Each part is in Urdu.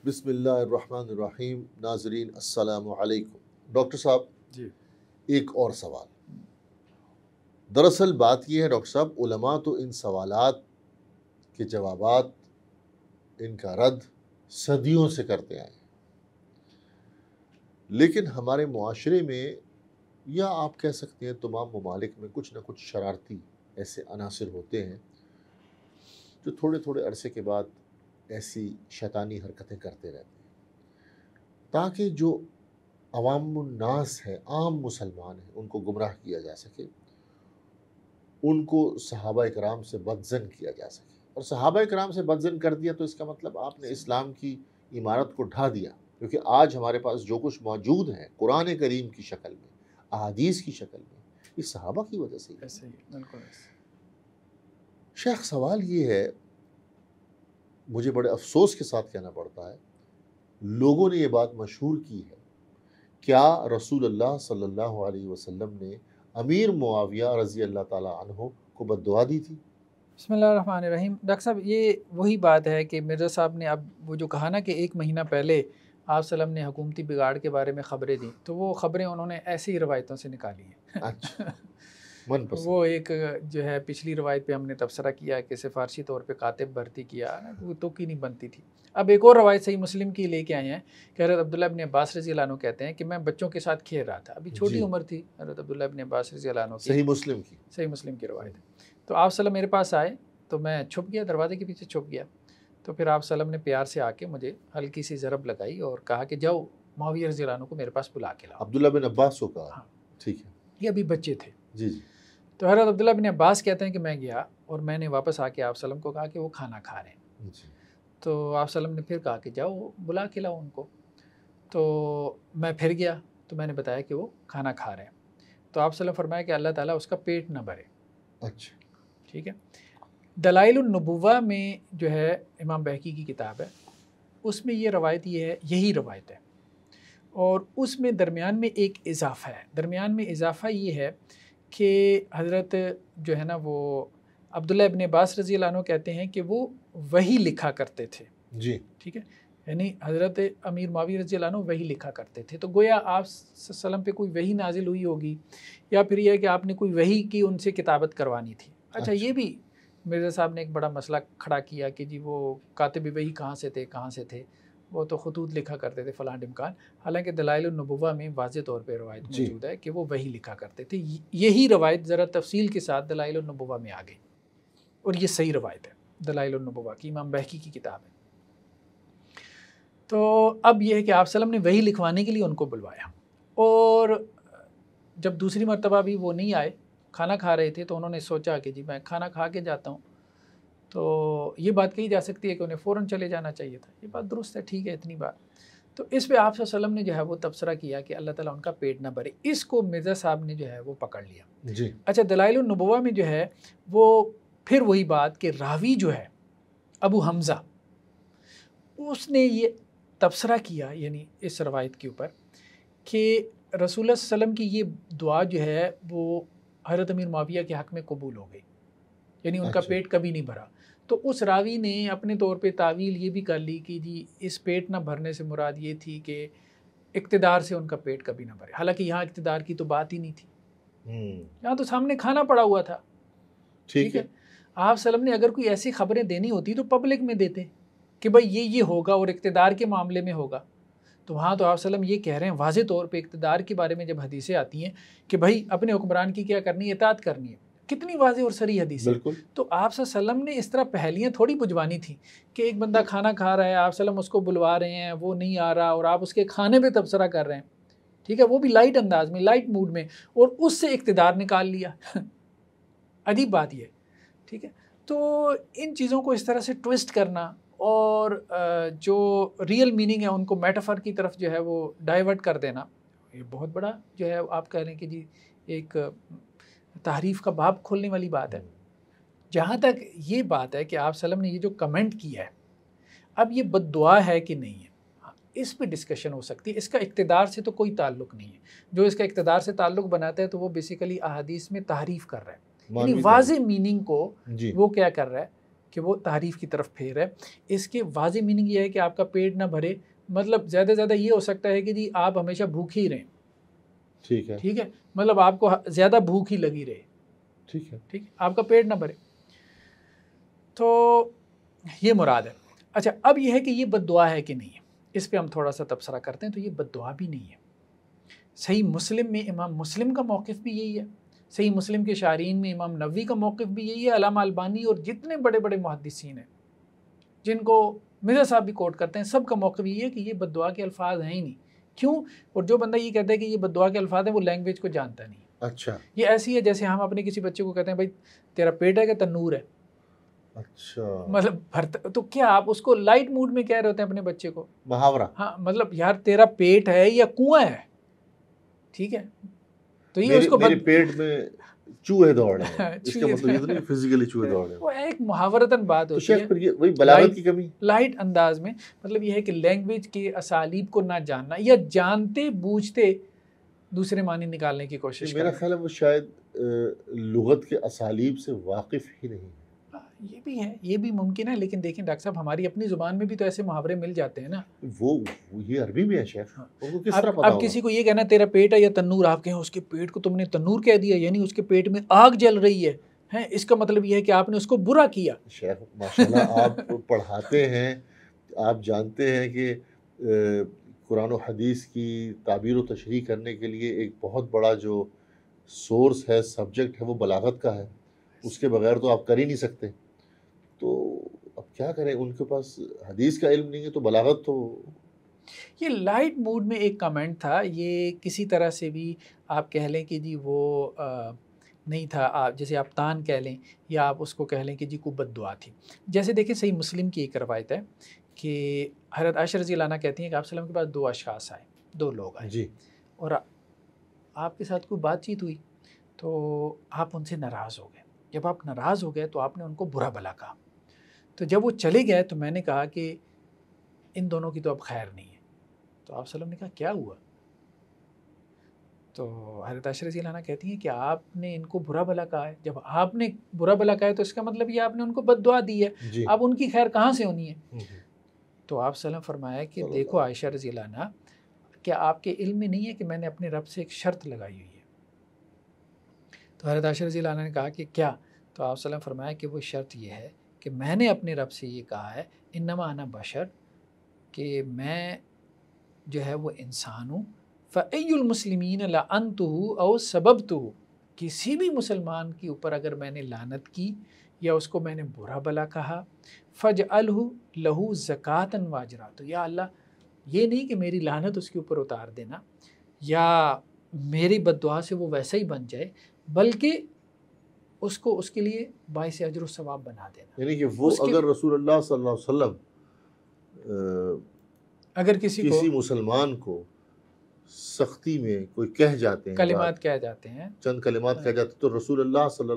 بسم اللہ الرحمن الرحیم. ناظرین السلام علیکم. ڈاکٹر صاحب جی ایک اور سوال. دراصل بات یہ ہے ڈاکٹر صاحب، علماء تو ان سوالات کے جوابات، ان کا رد صدیوں سے کرتے آئے ہیں، لیکن ہمارے معاشرے میں، یا آپ کہہ سکتے ہیں تمام ممالک میں، کچھ نہ کچھ شرارتی ایسے عناصر ہوتے ہیں جو تھوڑے تھوڑے عرصے کے بعد ایسی شیطانی حرکتیں کرتے رہتے ہیں تاکہ جو عوام الناس ہے، عام مسلمان ہیں، ان کو گمراہ کیا جا سکے، ان کو صحابہ اکرام سے بدظن کیا جا سکے. اور صحابہ اکرام سے بدظن کر دیا تو اس کا مطلب آپ نے اسلام کی عمارت کو ڈھا دیا، کیونکہ آج ہمارے پاس جو کچھ موجود ہے قرآن کریم کی شکل میں، احادیث کی شکل میں، یہ صحابہ کی وجہ سے ہی ہے. ایسے ہی بالکل ایسے. شیخ سوال یہ ہے، مجھے بڑے افسوس کے ساتھ کہنا پڑتا ہے، لوگوں نے یہ بات مشہور کی ہے، کیا رسول اللہ صلی اللہ علیہ وسلم نے امیر معاویہ رضی اللہ تعالی عنہ کو بد دعا دی تھی؟ بسم اللہ الرحمن الرحیم. ڈاکٹر صاحب یہ وہی بات ہے کہ مرزا صاحب نے اب وہ جو کہا نا کہ 1 مہینہ پہلے آپ صلی اللہ علیہ وسلم نے حکومتی بگاڑ کے بارے میں خبریں دیں، تو وہ خبریں انہوں نے ایسی ہی روایتوں سے نکالی ہیں. اچھا، من پسند. وہ ایک جو ہے پچھلی روایت پہ ہم نے تبصرہ کیا کہ سفارشی طور پہ کاتب بھرتی کیا، وہ تو کی نہیں بنتی تھی. اب ایک اور روایت صحیح مسلم کی لے کے آئے ہیں کہ حضرت عبداللہ ابن عباس رضی اللہ عنہ کہتے ہیں کہ میں بچوں کے ساتھ کھیل رہا تھا، ابھی چھوٹی عمر تھی حضرت عبداللہ ابن عباس رضی اللہ عنہ کی. صحیح مسلم کی. صحیح مسلم کی روایت ہے. تو آپ صلی اللہ علیہ وسلم میرے پاس آئے تو میں چھپ گیا، دروازے کے پیچھے چھپ گیا. تو پھر آپ صلی اللہ علیہ وسلم نے پیار سے آ کے مجھے ہلکی سی ضرب لگائی اور کہا کہ جاؤ معاویہ رضی اللہ عنہ کو میرے پاس بلا کے لاؤ. عبداللہ بن عباس کو کہا؟ ہاں. ٹھیک ہے. یہ ابھی بچے تھے. جی جی. تو حضرت عبداللہ بن عباس کہتے ہیں کہ میں گیا اور میں نے واپس آ کے آپ صلی اللہ علیہ وسلم کو کہا کہ وہ کھانا کھا رہے ہیں. جی. تو آپ صلی اللہ علیہ وسلم نے پھر کہا کہ جاؤ بلا کے لاؤ ان کو. تو میں پھر گیا تو میں نے بتایا کہ وہ کھانا کھا رہے ہیں. تو آپ صلی اللہ علیہ وسلم فرمایا کہ اللہ تعالیٰ اس کا پیٹ نہ بھرے. اچھا. ٹھیک ہے. دلائل النبوہ میں جو ہے امام بہقی کی کتاب ہے، اس میں یہ روایت یہ ہے، یہی روایت ہے، اور اس میں درمیان میں ایک اضافہ ہے. درمیان میں اضافہ یہ ہے کہ حضرت جو ہے نا وہ عبداللہ ابن عباس رضی اللہ عنہ کہتے ہیں کہ وہ وحی لکھا کرتے تھے. جی. ٹھیک ہے. یعنی حضرت امیر معاویہ رضی اللہ عنہ وحی لکھا کرتے تھے. تو گویا آپ صلی اللہ علیہ وسلم پہ کوئی وحی نازل ہوئی ہوگی، یا پھر یہ ہے کہ آپ نے کوئی وحی کی ان سے کتابت کروانی تھی. اچھا یہ بھی مرزا صاحب نے ایک بڑا مسئلہ کھڑا کیا کہ جی وہ کاتب وحی کہاں سے تھے، وہ تو خطوط لکھا کرتے تھے فلاں ڈمکان. حالانکہ دلائل النبوہ میں واضح طور پہ روایت موجود ہے کہ وہ وحی لکھا کرتے تھے. یہی روایت ذرا تفصیل کے ساتھ دلائل النبوہ میں آ گئی، اور یہ صحیح روایت ہے دلائل النبوہ کی، امام بہقی کی کتاب ہے. تو اب یہ ہے کہ آپ صلی اللہ علیہ وسلم نے وحی لکھوانے کے لیے ان کو بلوایا، اور جب دوسری مرتبہ بھی وہ نہیں آئے، کھانا کھا رہے تھے، تو انہوں نے سوچا کہ جی میں کھانا کھا کے جاتا ہوں. تو یہ بات کہی جا سکتی ہے کہ انہیں فوراً چلے جانا چاہیے تھا. یہ بات درست ہے، ٹھیک ہے اتنی بات. تو اس پہ آپ صلی اللہ علیہ وسلم نے جو ہے وہ تبصرہ کیا کہ اللہ تعالیٰ ان کا پیٹ نہ بھرے. اس کو مرزا صاحب نے جو ہے وہ پکڑ لیا. جی. اچھا دلائل النبوہ میں جو ہے وہ پھر وہی بات کہ راوی جو ہے ابو حمزہ، اس نے یہ تبصرہ کیا یعنی اس روایت کے اوپر کہ رسول اللہ صلی اللہ علیہ وسلم کی یہ دعا جو ہے وہ حضرت امیر معاویہ کے حق میں قبول ہو گئی، یعنی ان کا پیٹ کبھی نہیں بھرا. تو اس راوی نے اپنے طور پہ تعویل یہ بھی کر لی کہ جی اس پیٹ نہ بھرنے سے مراد یہ تھی کہ اقتدار سے ان کا پیٹ کبھی نہ بھرے. حالانکہ یہاں اقتدار کی تو بات ہی نہیں تھی، یہاں تو سامنے کھانا پڑا ہوا تھا. ٹھیک ہے. آپ صلی اللہ علیہ وسلم نے اگر کوئی ایسی خبریں دینی ہوتی تو پبلک میں دیتے کہ بھائی یہ ہوگا اور اقتدار کے معاملے میں ہوگا. تو وہاں تو آپ صلی اللہ علیہ وسلم یہ کہہ رہے ہیں واضح طور پہ اقتدار کے بارے میں جب حدیثیں آتی ہیں کہ بھائی اپنے حکمران کی کیا کرنی ہے، اطاعت کرنی ہے. کتنی واضح اور صریح حدیث ہے. تو آپ صلی اللہ علیہ وسلم نے اس طرح پہلیاں تھوڑی بجوانی تھی کہ ایک بندہ کھانا کھا رہا ہے، آپ صلی اللہ علیہ وسلم اس کو بلوا رہے ہیں، وہ نہیں آ رہا، اور آپ اس کے کھانے پہ تبصرہ کر رہے ہیں. ٹھیک ہے. وہ بھی لائٹ انداز میں، لائٹ موڈ میں، اور اس سے اقتدار نکال لیا. عجیب بات یہ. ٹھیک ہے. تو ان چیزوں کو اس طرح سے ٹوسٹ کرنا اور جو ریئل میننگ ہے ان کو میٹافر کی طرف جو ہے وہ ڈائیورٹ کر دینا، یہ بہت بڑا جو ہے آپ کہہ رہے ہیں کہ جی ایک تحریف کا باب کھولنے والی بات ہے. جہاں تک یہ بات ہے کہ آپ صلی اللہ علیہ وسلم نے یہ جو کمنٹ کیا ہے، اب یہ بد دعا ہے کہ نہیں ہے، اس پہ ڈسکشن ہو سکتی ہے. اس کا اقتدار سے تو کوئی تعلق نہیں ہے. جو اس کا اقتدار سے تعلق بناتا ہے تو وہ بیسیکلی احادیث میں تحریف کر رہا ہے، یعنی واضح میننگ کو وہ کیا کر رہا ہے کہ وہ تعریف کی طرف پھیر ہے. اس کے واضح میننگ یہ ہے کہ آپ کا پیٹ نہ بھرے، مطلب زیادہ سے زیادہ یہ ہو سکتا ہے کہ جی آپ ہمیشہ بھوک ہی رہیں. ٹھیک ہے، مطلب آپ کو زیادہ بھوک ہی لگی رہے. ٹھیک ہے، آپ کا پیٹ نہ بھرے. تو یہ مراد ہے. اچھا، اب یہ ہے کہ یہ بد دعا ہے کہ نہیں ہے، اس پہ ہم تھوڑا سا تبصرہ کرتے ہیں. تو یہ بد دعا بھی نہیں ہے. صحیح مسلم میں امام مسلم کا موقف بھی یہی ہے، صحیح مسلم کے شارحین میں امام نووی کا موقف بھی یہی ہے، علامہ البانی اور جتنے بڑے بڑے محدثین ہیں جن کو مرزا صاحب بھی کوٹ کرتے ہیں، سب کا موقف یہ ہے کہ یہ بد دعا کے الفاظ ہیں ہی نہیں. کیوں؟ اور جو بندہ یہ کہتا ہے کہ یہ بد دعا کے الفاظ ہیں وہ لینگویج کو جانتا نہیں. اچھا، یہ ایسی ہے جیسے ہم اپنے کسی بچے کو کہتے ہیں بھائی تیرا پیٹ ہے کہ تنور ہے. اچھا، مطلب بھرتا، تو کیا آپ اس کو لائٹ موڈ میں کہہ رہے ہوتے ہیں اپنے بچے کو؟ محاورہ. ہاں، مطلب یار تیرا پیٹ ہے یا کنواں ہے. ٹھیک ہے، تو یہ اس کو میرے پیٹ میں چوہے دوڑ رہے ہیں، اس کا مطلب یہ تو نہیں فزیکلی چوہے دوڑ رہے ہیں. وہ ایک محاورتاً بات ہوتی ہے. پھر یہ وہی بلاغت کی کمی، لائٹ انداز میں. مطلب یہ ہے کہ لینگویج کے اسالیب کو نہ جاننا یا جانتے بوجھتے دوسرے معنی نکالنے کی کوشش کرنا. میرا خیال ہے وہ شاید لغت کے اسالیب سے واقف ہی نہیں. یہ بھی ہے، یہ بھی ممکن ہے. لیکن دیکھیں ڈاکٹر صاحب، ہماری اپنی زبان میں بھی تو ایسے محاورے مل جاتے ہیں نا. وہ یہ عربی میں ہے شیخ، ان کو کس طرح پتا اب کسی کو یہ کہنا تیرا پیٹ ہے یا تنور، آپ کہیں اس کے پیٹ کو تم نے تنور کہہ دیا، یعنی اس کے پیٹ میں آگ جل رہی ہے. اس کا مطلب یہ ہے کہ آپ نے اس کو برا کیا. شیخ ماشاءاللہ آپ پڑھاتے ہیں، آپ جانتے ہیں کہ قرآن و حدیث کی تعبیر و تشریح کرنے کے لیے ایک بہت بڑا جو سورس ہے، سبجیکٹ ہے، وہ بلاغت کا ہے. اس کے بغیر تو آپ کر ہی نہیں سکتے. تو اب کیا کریں، ان کے پاس حدیث کا علم نہیں ہے تو بلاغت تو. یہ لائٹ موڈ میں ایک کمنٹ تھا، یہ کسی طرح سے بھی آپ کہہ لیں کہ جی وہ نہیں تھا، آپ جیسے آپ تان کہہ لیں یا آپ اس کو کہہ لیں کہ جی کوئی بد دعا تھی. جیسے دیکھیں صحیح مسلم کی ایک روایت ہے کہ حضرت عائشہ رضی اللہ عنہ کہتی ہیں کہ آپ وسلم کے پاس 2 اشخاص آئے، 2 لوگ آئے جی، اور آپ کے ساتھ کوئی بات چیت ہوئی تو آپ ان سے ناراض ہو گئے. جب آپ ناراض ہو گئے تو آپ نے ان کو برا بھلا کہا. تو جب وہ چلے گئے تو میں نے کہا کہ ان دونوں کی تو اب خیر نہیں ہے. تو آپ وسلم نے کہا کیا ہوا؟ تو حضرت عائشہ رضی اللہ عنہ کہتی ہیں کہ آپ نے ان کو برا بھلا کہا ہے. جب آپ نے برا بھلا کہا ہے تو اس کا مطلب یہ آپ نے ان کو بد دعا دی ہے. اب ان کی خیر کہاں سے ہونی ہے؟ تو آپ وسلم فرمایا کہ دیکھو عائشہ رضی اللہ عنہ، کیا آپ کے علم میں نہیں ہے کہ میں نے اپنے رب سے ایک شرط لگائی ہوئی ہے؟ تو حضرت عائشہ رضی اللہ عنہ نے کہا کہ کیا؟ تو آپ وسلم فرمایا کہ وہ شرط یہ ہے کہ میں نے اپنے رب سے یہ کہا ہے انما انا بشر، کہ میں جو ہے وہ انسان ہوں. فَأَيُّ الْمُسْلِمِينَ لَعَنْتُهُ أَوْ سَبَبْتُهُ، کسی بھی مسلمان کے اوپر اگر میں نے لعنت کی یا اس کو میں نے برا بھلا کہا، فَجْعَلْهُ لَهُ زَكَاةً وَأَجْرًا، تو یا اللہ یہ نہیں کہ میری لعنت اس کے اوپر اتار دینا یا میری بد دعا سے وہ ویسا ہی بن جائے، بلکہ اس کو اس کے لیے باعث اجر و ثواب بنا دینا. یعنی کہ وہ اگر رسول اللہ صلی اللہ علیہ وسلم اگر کسی مسلمان کو سختی میں کوئی کہہ جاتے ہیں، کلمات کہہ جاتے ہیں، چند کلمات کہہ جاتے ہیں، تو رسول اللہ صلی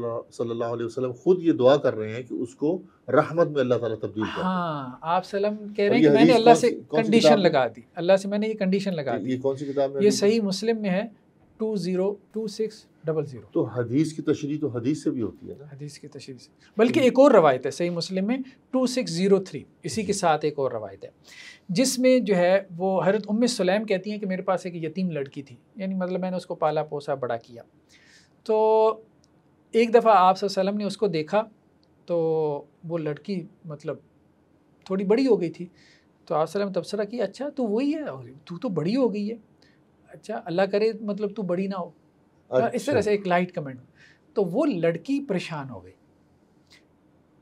اللہ علیہ وسلم خود یہ دعا کر رہے ہیں کہ اس کو رحمت میں اللہ تعالیٰ تبدیل کر دے. ہاں، آپ سلم کہہ رہے ہیں کہ میں نے اللہ سے کنڈیشن لگا دی، اللہ سے میں نے یہ کنڈیشن لگا دی. یہ کون سی کتاب میں؟ یہ صحیح مسلم میں ہے 202600. تو حدیث کی تشریح تو حدیث سے بھی ہوتی ہے نا؟ حدیث کی تشریح سے، بلکہ ایک اور روایت ہے صحیح مسلم میں 2603، اسی کے ساتھ ایک اور روایت ہے جس میں جو ہے وہ حضرت ام سلیم کہتی ہیں کہ میرے پاس ایک یتیم لڑکی تھی، یعنی مطلب میں نے اس کو پالا پوسا بڑا کیا. تو ایک دفعہ آپ صلی اللہ علیہ وسلم نے اس کو دیکھا تو وہ لڑکی مطلب تھوڑی بڑی ہو گئی تھی. تو آپ صلی اللہ علیہ وسلم تبصرہ کیا، اچھا تو وہی ہے، تو تو بڑی ہو گئی ہے، اچھا اللہ کرے مطلب تو بڑی نہ ہو. اس طرح سے ایک لائٹ کمنٹ. تو وہ لڑکی پریشان ہو گئی،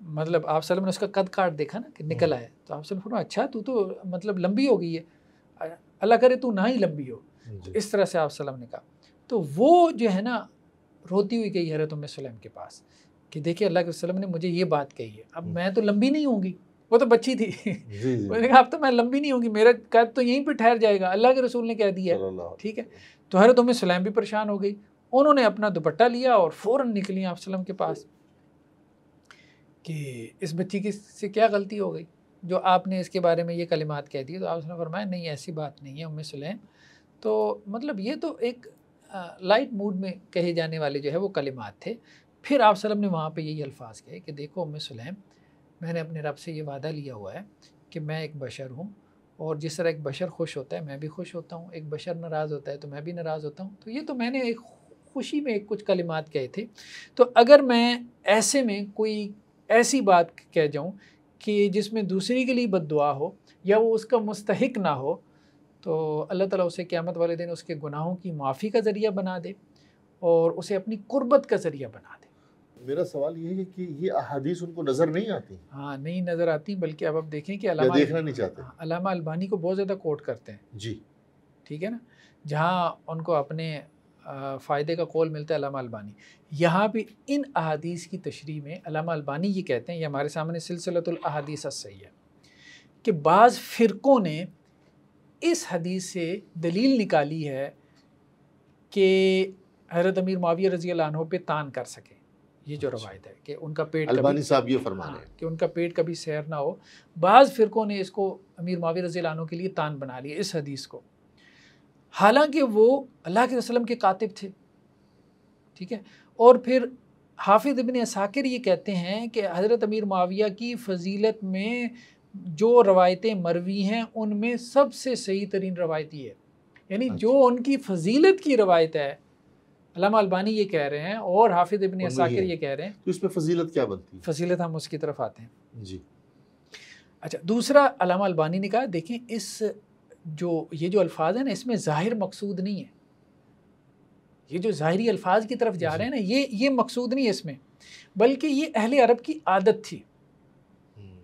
مطلب آپ صلی اللہ علیہ وسلم نے اس کا قد کاٹ دیکھا نا کہ نکل آیا. تو آپ صلی اللہ علیہ وسلم فرمایا اچھا تو مطلب لمبی ہو گئی ہے، اللہ کرے تو نہ ہی لمبی ہو. اس طرح سے آپ صلی اللہ علیہ وسلم نے کہا. تو وہ جو ہے نا روتی ہوئی گئی حضرت ام سلیم کے پاس کہ دیکھیے اللہ کے وسلم نے مجھے یہ بات کہی ہے، اب میں تو لمبی نہیں ہوں گی. وہ تو بچی تھی، وہ نے کہا اب تو میں لمبی نہیں ہوں گی، میرا قد تو یہیں پہ ٹھہر جائے گا، اللہ کے رسول نے کہہ دیا ہے. ٹھیک ہے. تو حضرت ام سلیم بھی پریشان ہو گئی. انہوں نے اپنا دوپٹہ لیا اور فوراً نکلی آپ صلی اللہ علیہ وسلم کے پاس کہ اس بچی کی سے کیا غلطی ہو گئی جو آپ نے اس کے بارے میں یہ کلمات کہہ دی. تو آپ نے فرمایا نہیں ایسی بات نہیں ہے ام سلیم. تو مطلب یہ تو ایک لائٹ موڈ میں کہے جانے والے جو ہے وہ کلمات تھے. پھر آپ صلی اللہ علیہ وسلم نے وہاں پہ یہی الفاظ کہے کہ دیکھو ام سلیم، میں نے اپنے رب سے یہ وعدہ لیا ہوا ہے کہ میں ایک بشر ہوں، اور جس طرح ایک بشر خوش ہوتا ہے میں بھی خوش ہوتا ہوں، ایک بشر ناراض ہوتا ہے تو میں بھی ناراض ہوتا ہوں. تو یہ تو میں نے ایک خوشی میں کچھ کلمات کہے تھے. تو اگر میں ایسے میں کوئی ایسی بات کہہ جاؤں کہ جس میں دوسری کے لیے بد دعا ہو یا وہ اس کا مستحق نہ ہو، تو اللہ تعالیٰ اسے قیامت والے دن اس کے گناہوں کی معافی کا ذریعہ بنا دے اور اسے اپنی قربت کا ذریعہ بنا دے. میرا سوال یہ ہے کہ یہ احادیث ان کو نظر نہیں آتی؟ ہاں نہیں نظر آتی، بلکہ اب دیکھیں کہ یا دیکھنا نہیں چاہتے؟ علامہ البانی کو بہت زیادہ کوٹ کرتے ہیں. جی ٹھیک ہے نا، جہاں ان کو اپنے فائدے کا قول ملتا ہے علامہ البانی، یہاں بھی ان احادیث کی تشریح میں علامہ البانی یہ کہتے ہیں، یہ ہمارے سامنے سلسلۃ الاحادیث الصحیح ہے، کہ بعض فرقوں نے اس حدیث سے دلیل نکالی ہے کہ حضرت امیر معاویہ رضی اللہ عنہ پہ تان کر سکے. یہ جو روایت ہے کہ ان کا پیٹ البانی صاحب یہ فرما رہے ہیں کہ ان کا پیٹ کبھی سیر نہ ہو، بعض فرقوں نے اس کو امیر معاویہ رضی اللہ عنہ کے لیے تان بنا لیا اس حدیث کو، حالانکہ وہ اللہ کے وسلم کے کاتب تھے. ٹھیک ہے، اور پھر حافظ ابن عساکر یہ کہتے ہیں کہ حضرت امیر معاویہ کی فضیلت میں جو روایتیں مروی ہیں ان میں سب سے صحیح ترین روایت یہ ہے، یعنی جو ان کی فضیلت کی روایت ہے علامہ البانی یہ کہہ رہے ہیں اور حافظ ابن عساکر یہ کہہ رہے ہیں. تو اس میں فضیلت کیا بنتی ہے؟ فضیلت ہم اس کی طرف آتے ہیں. جی اچھا، دوسرا علامہ البانی نے کہا دیکھیں یہ جو الفاظ ہیں نا، اس میں ظاہر مقصود نہیں ہے. یہ جو ظاہری الفاظ کی طرف جا رہے ہیں نا، یہ مقصود نہیں ہے اس میں، بلکہ یہ اہل عرب کی عادت تھی،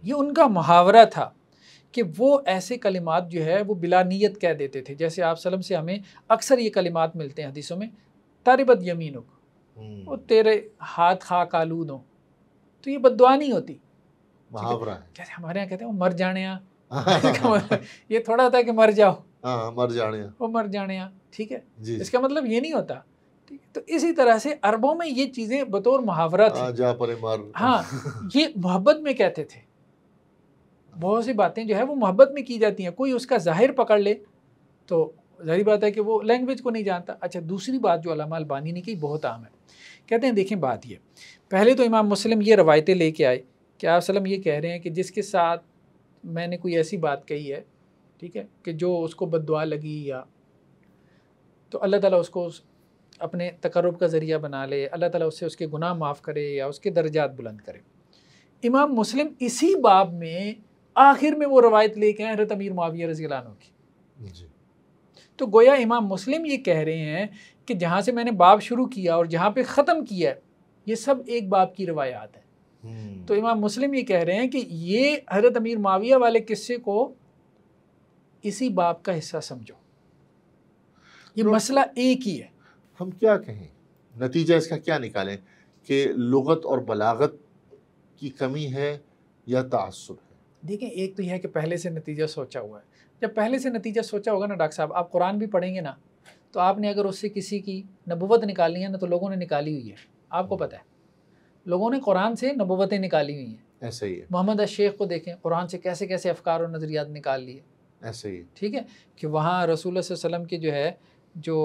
یہ ان کا محاورہ تھا کہ وہ ایسے کلمات جو ہے وہ بلا نیت کہہ دیتے تھے. جیسے آپ وسلم سے ہمیں اکثر یہ کلمات ملتے ہیں حدیثوں میں، تاربت یمینک، وہ تیرے ہاتھ خاک آلود ہوں. تو یہ بد دعا نہیں ہوتی، محاورہ ہے. جیسے ہمارے یہاں کہتے ہیں وہ مر جانے ہاں، یہ تھوڑا ہوتا ہے کہ مر جاؤ، مر جانے وہ مر جانے ہاں. ٹھیک ہے، جی اس کا مطلب یہ نہیں ہوتا. تو اسی طرح سے عربوں میں یہ چیزیں بطور محاورہ تھی. جا پر مر، ہاں، یہ محبت میں کہتے تھے. بہت سی باتیں جو ہے وہ محبت میں کی جاتی ہیں، کوئی اس کا ظاہر پکڑ لے تو ظاہری بات ہے کہ وہ لینگویج کو نہیں جانتا. اچھا، دوسری بات جو علامہ البانی نے کی بہت اہم ہے، کہتے ہیں دیکھیں بات یہ، پہلے تو امام مسلم یہ روایتیں لے کے آئے کہ آپ وسلم یہ کہہ رہے ہیں کہ جس کے ساتھ میں نے کوئی ایسی بات کہی ہے، ٹھیک ہے، کہ جو اس کو بد دعا لگی، یا تو اللہ تعالیٰ اس کو اپنے تقرب کا ذریعہ بنا لے، اللہ تعالیٰ اس سے اس کے گناہ معاف کرے یا اس کے درجات بلند کرے. امام مسلم اسی باب میں آخر میں وہ روایت لے کے ہیں حضرت امیر معاویہ رضی اللہ عنہ کی. جی. تو گویا امام مسلم یہ کہہ رہے ہیں کہ جہاں سے میں نے باب شروع کیا اور جہاں پہ ختم کیا ہے یہ سب ایک باب کی روایات ہیں. تو امام مسلم یہ کہہ رہے ہیں کہ یہ حضرت امیر معاویہ والے قصے کو اسی باب کا حصہ سمجھو، یہ مسئلہ ایک ہی ہے. ہم کیا کہیں، نتیجہ اس کا کیا نکالیں کہ لغت اور بلاغت کی کمی ہے یا تعصب ہے؟ دیکھیں، ایک تو یہ ہے کہ پہلے سے نتیجہ سوچا ہوا ہے. جب پہلے سے نتیجہ سوچا ہوگا نا ڈاکٹر صاحب، آپ قرآن بھی پڑھیں گے نا، تو آپ نے اگر اس سے کسی کی نبوت نکالنی ہے نا، تو لوگوں نے نکالی ہوئی ہے. آپ کو پتہ ہے لوگوں نے قرآن سے نبوتیں نکالی ہوئی ہیں. ایسا ہی ہے. محمد الشیخ کو دیکھیں، قرآن سے کیسے کیسے افکار اور نظریات نکال لیے. ایسا ہی ہے. ٹھیک ہے، کہ وہاں رسول اللہ صلی اللہ علیہ وسلم کی جو ہے، جو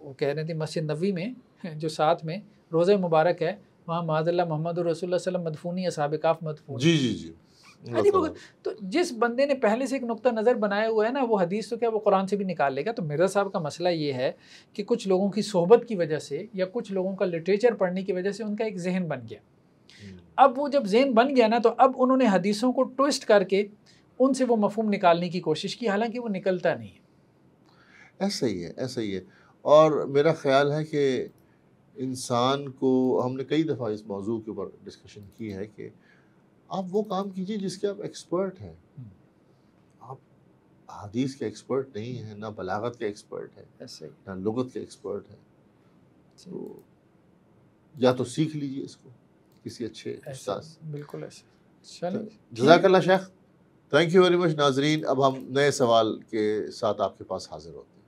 وہ کہہ رہے تھے مسجد نبوی میں جو ساتھ میں روضہ مبارک ہے، وہاں معاذ اللہ محمد رسول اللہ صلی اللہ علیہ وسلم مدفونی، اصحاب کہف مدفونی. جی جی جی. تو جس بندے نے پہلے سے ایک نقطہ نظر بنایا ہوا ہے نا، وہ حدیث تو کیا وہ قرآن سے بھی نکال لے گا. تو مرزا صاحب کا مسئلہ یہ ہے کہ کچھ لوگوں کی صحبت کی وجہ سے یا کچھ لوگوں کا لٹریچر پڑھنے کی وجہ سے ان کا ایک ذہن بن گیا. اب وہ جب ذہن بن گیا نا، تو اب انہوں نے حدیثوں کو ٹوسٹ کر کے ان سے وہ مفہوم نکالنے کی کوشش کی، حالانکہ وہ نکلتا نہیں ہے. ایسا ہی ہے، ایسا ہی ہے. اور میرا خیال ہے کہ انسان کو، ہم نے کئی دفعہ اس موضوع کے اوپر ڈسکشن کی ہے کہ آپ وہ کام کیجئے جس کے آپ ایکسپرٹ ہیں. آپ حدیث کے ایکسپرٹ نہیں ہیں، نہ بلاغت کے ایکسپرٹ ہیں، نہ لغت کے ایکسپرٹ ہیں. تو یا تو سیکھ لیجئے اس کو کسی اچھے استاد. بالکل ایسے. چلیں، جزاک اللہ شیخ، تھینک یو ویری مچ. ناظرین، اب ہم نئے سوال کے ساتھ آپ کے پاس حاضر ہوتے ہیں.